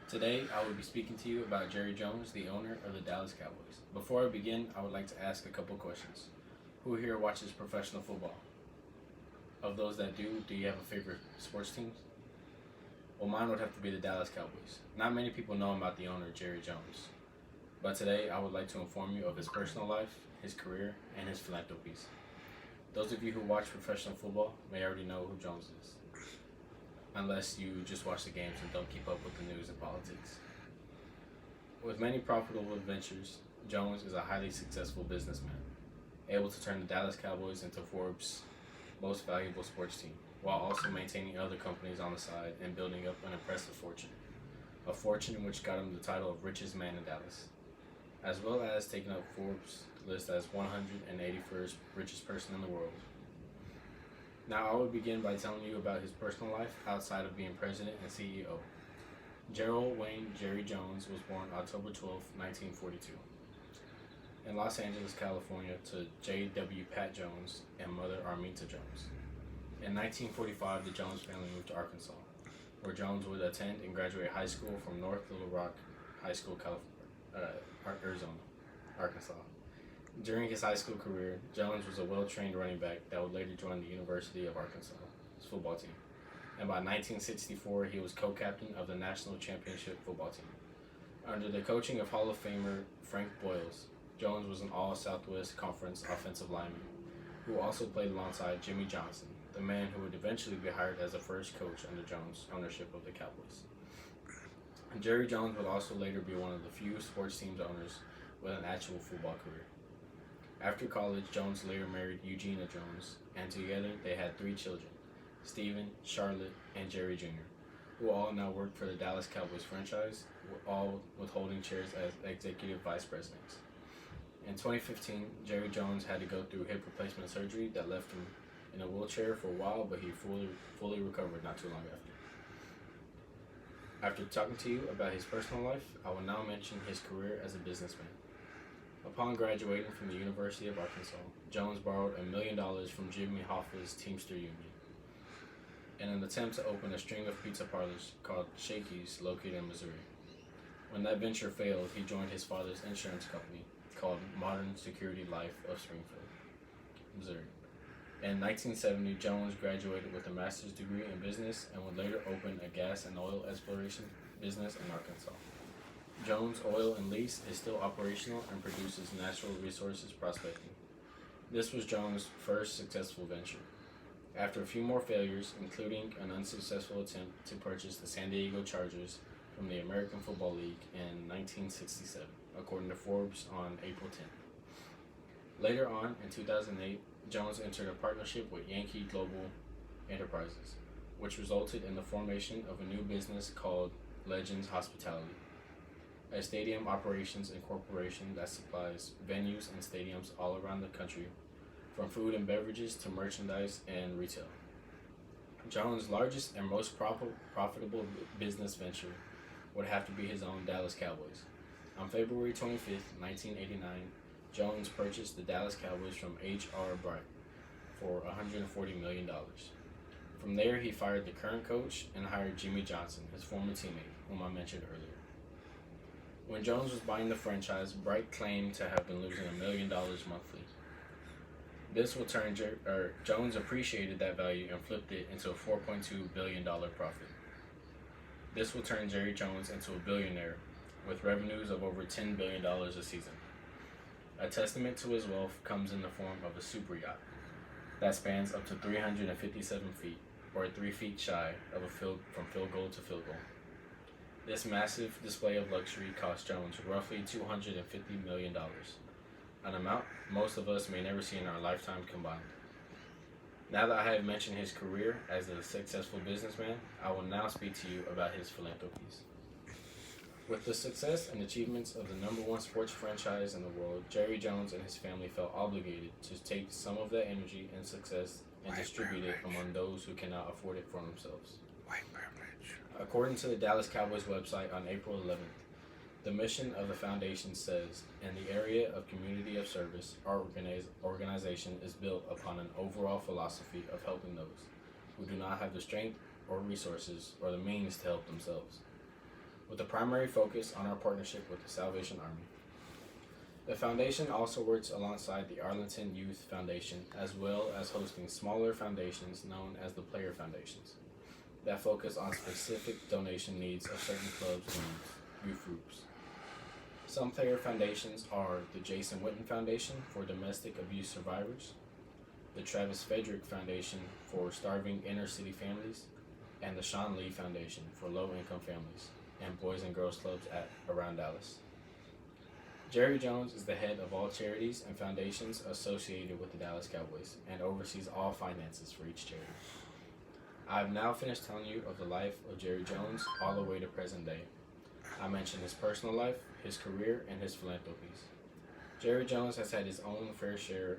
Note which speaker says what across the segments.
Speaker 1: Today, I will be speaking to you about Jerry Jones, the owner of the Dallas Cowboys. Before I begin, I would like to ask a couple questions. Who here watches professional football? Of those that do you have a favorite sports team? Well, mine would have to be the Dallas Cowboys. Not many people know about the owner, Jerry Jones. But today, I would like to inform you of his personal life, his career, and his philanthropies. Those of you who watch professional football may already know who Jones is, unless you just watch the games and don't keep up with the news and politics. With many profitable ventures, Jones is a highly successful businessman, able to turn the Dallas Cowboys into Forbes' most valuable sports team, while also maintaining other companies on the side and building up an impressive fortune. A fortune which got him the title of richest man in Dallas, as well as taking up Forbes' list as 181st richest person in the world. Now I will begin by telling you about his personal life outside of being president and CEO. Gerald Wayne Jerry Jones was born October 12, 1942, in Los Angeles, California, to J.W. Pat Jones and mother Arminta Jones. In 1945, the Jones family moved to Arkansas, where Jones would attend and graduate high school from North Little Rock High School, Arizona, Arkansas. During his high school career, Jones was a well-trained running back that would later join the University of Arkansas' football team. And by 1964, he was co-captain of the national championship football team. Under the coaching of Hall of Famer Frank Boyles, Jones was an All-Southwest Conference offensive lineman, who also played alongside Jimmy Johnson, the man who would eventually be hired as the first coach under Jones' ownership of the Cowboys. Jerry Jones would also later be one of the few sports teams owners with an actual football career. After college, Jones later married Eugenia Jones, and together they had 3 children, Stephen, Charlotte, and Jerry Jr., who all now work for the Dallas Cowboys franchise, all with holding chairs as executive vice presidents. In 2015, Jerry Jones had to go through hip replacement surgery that left him in a wheelchair for a while, but he fully recovered not too long after. After talking to you about his personal life, I will now mention his career as a businessman. Upon graduating from the University of Arkansas, Jones borrowed $1 million from Jimmy Hoffa's Teamster Union in an attempt to open a string of pizza parlors called Shakey's located in Missouri. When that venture failed, he joined his father's insurance company called Modern Security Life of Springfield, Missouri. In 1970, Jones graduated with a master's degree in business and would later open a gas and oil exploration business in Arkansas. Jones Oil and Lease is still operational and produces natural resources prospecting. This was Jones' first successful venture. After a few more failures, including an unsuccessful attempt to purchase the San Diego Chargers from the American Football League in 1967, according to Forbes on April 10th. Later on, in 2008, Jones entered a partnership with Yankee Global Enterprises, which resulted in the formation of a new business called Legends Hospitality, a stadium operations and corporation that supplies venues and stadiums all around the country, from food and beverages to merchandise and retail. Jones' largest and most profitable business venture would have to be his own Dallas Cowboys. On February 25th, 1989, Jones purchased the Dallas Cowboys from H.R. Bright for $140 million. From there, he fired the current coach and hired Jimmy Johnson, his former teammate, whom I mentioned earlier. When Jones was buying the franchise, Bright claimed to have been losing $1 million monthly. This would turn Jones appreciated that value and flipped it into a $4.2 billion profit. This will turn Jerry Jones into a billionaire with revenues of over $10 billion a season. A testament to his wealth comes in the form of a super yacht that spans up to 357 feet, or 3 feet shy of from field goal to field goal. This massive display of luxury cost Jones roughly $250 million, an amount most of us may never see in our lifetime combined. Now that I have mentioned his career as a successful businessman, I will now speak to you about his philanthropies. With the success and achievements of the #1 sports franchise in the world, Jerry Jones and his family felt obligated to take some of that energy and success and distribute it among those who cannot afford it for themselves.
Speaker 2: White privilege.
Speaker 1: According to the Dallas Cowboys website on April 11th, the mission of the foundation says, in the area of community of service, our organization is built upon an overall philosophy of helping those who do not have the strength or resources or the means to help themselves. with a primary focus on our partnership with the Salvation Army. The foundation also works alongside the Arlington Youth Foundation, as well as hosting smaller foundations known as the Player Foundations that focus on specific donation needs of certain clubs and youth groups. Some player foundations are the Jason Witten Foundation for domestic abuse survivors, the Travis Frederick Foundation for starving inner city families, and the Sean Lee Foundation for low-income families and boys and girls clubs around Dallas. Jerry Jones is the head of all charities and foundations associated with the Dallas Cowboys and oversees all finances for each charity. I have now finished telling you of the life of Jerry Jones all the way to present day. I mentioned his personal life, his career, and his philanthropies. Jerry Jones has had his own fair share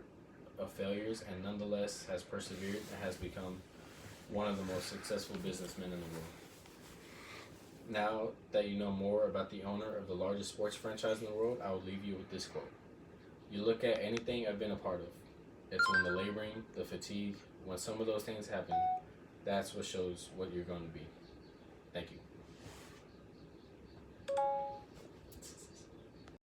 Speaker 1: of failures and nonetheless has persevered and has become one of the most successful businessmen in the world. Now that you know more about the owner of the largest sports franchise in the world, I will leave you with this quote. You look at anything I've been a part of. It's when the laboring, the fatigue, when some of those things happen, that's what shows what you're going to be. Thank you.